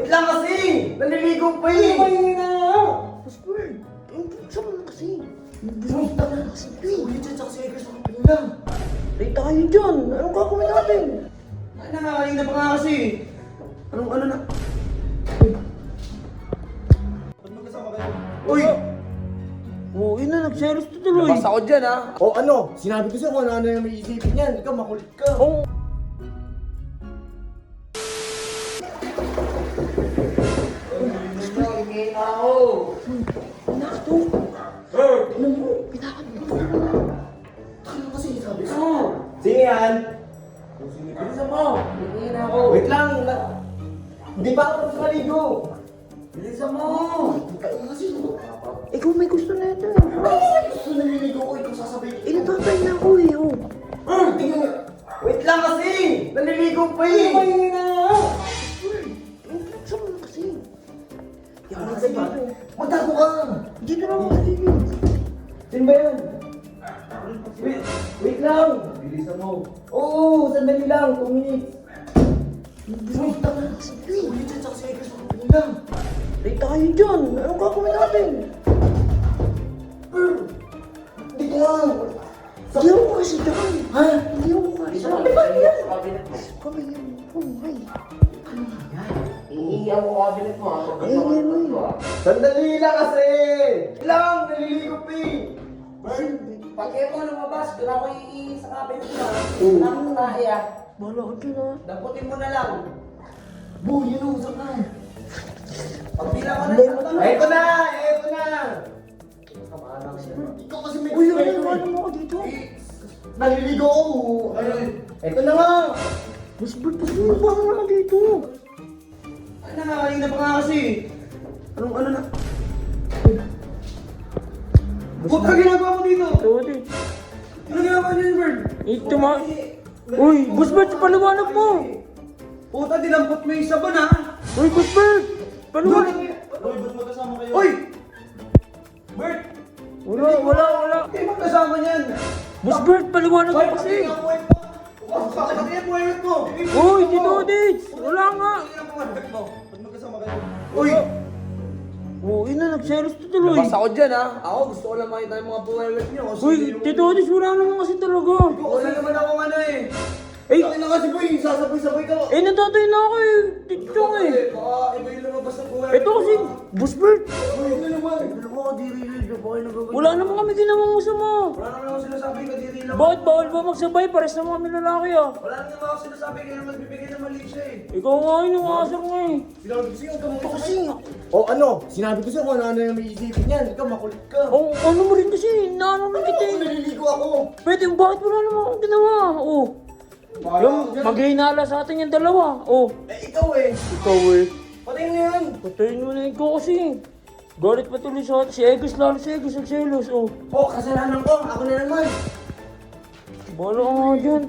Wait lang kasi! Naliligo pa eh! Ay na! Passport! Saan mo na kasi? Bumita na kasi ito eh! Ulit dyan sa kasi sa kapila! Ay tayo dyan! Anong gagawin natin? Ay nakakain na pa nga kasi! Anong ano na? Ba't magkasama kayo? Uy! Oo, yun na, nagselos to tuloy. Labas ako dyan ha! O ano? Sinabi ko sa'yo kung ano yung may isipin yan. Ikaw makulit ka! Oo. Hingin ako! Nato. Ano mo? Ano kasi sabi ko? Sino yan? Bilisan mo. Hingin ako! Wait lang! Hindi pa ako naligo! Bilisan mo. Kaya kasi Ikaw may gusto na ito. gusto naliligo ko ikaw sasabihin. Natatay na ako eh. Oh. Tingnan mo! Wait lang kasi! Naliligo pa eh! Ay na! Saan mo na kasi? Yan kasi ba? Magtago ka! Dito na ako kasi. Sino ba yan? Wait lang! Bilisan mo. Oo, sandali lang. 2 minutes. Wait lang na kasi. Ulit dyan sa kasi sa kapila. Ay tayo dyan. Anong gagawin natin? Hindi ko lang. Hindi ako kasi dyan. Ha? Hindi ako kasi dyan. Ano ba yan? Kami yung buhay. Iiyaw ko cabinet mo ha. Ay, Sandali lang kasi! Lang! Naliligo pa eh! Pag kayo mo lumabas, doon ako iihi sa cabinet mo ha. Oo. Nang tahi ha. Bahala ka dyan ah. Daputin mo na lang. Boy, yun ang usap na. Pagpila ko na Hindi, sa matuloy. Eto na! Eto na! Ikaw kasi may Uy, gusto ano eh. mo ako dito? Naliligo ako! Eto na nga! Mas ba't mo ba naman dito? Ay, nakakain na pa nga kasi! Anong ano na? Puta, ginagawa mo dito? Ito din. Ano ginagawa niyo yun, Bird? Ito ma... Uy, Boss Bert, paliwanag mo! Puta, dinampot mo yung saban ha! Uy, Boss Bert! Paliwanag! Uy, ba't magkasama kayo? Uy! Bert! Wala. Hindi magkasama niyan! Boss Bert, paliwanag mo Hoy, kasi! pati ang buhay mo! Bakit ang buhay mo? Uy, dito, Dits! Wala nga! Ba't magkasama kayo? Uy! Oo, yun na, nagselos to tuloy. Labas ako dyan ha! Ako gusto ko lang makita yung mga buhay niyo. Uy, Tito Dits, wala naman kasi talaga. Wala naman akong ano eh! Eh, Bakit na kasi boy, sasabay-sabay ka! natatay na ako eh. Tito eh. Baka iba yung lumabas ng buhay. Ito kasi, Boss Bert, Uy, ano naman? Ano ko, diri-diri ka ba kayo nagagawin? wala naman kami ginawang masama. Wala naman ako sinasabi, kadiri lang. Bakit bawal ba magsabay? Pares naman kami lalaki ah. Wala naman ako sinasabi, kaya naman bibigyan ng mali siya eh. Ikaw nga yun, yung asar nga eh. Sinabi ko sa'yo, Ito kasi, O ano, sinabi ko sa'yo kung ano yung may isipin yan. Ikaw makulit ka. ano mo rin kasi, naano rin kita Ako, eh. naliligo ako. Pwede, bakit wala naman akong ginawa? Oh. Yung maghinala sa atin yung dalawa. Oh. Ikaw eh. Ikaw eh. Patayin mo yan. Patayin mo na ikaw kasi. Galit pa tuloy sa atin. Si Egos lalo si Egos ang selos. Oh. O, kasalanan ko. Ako na naman. Bahala ka nga dyan.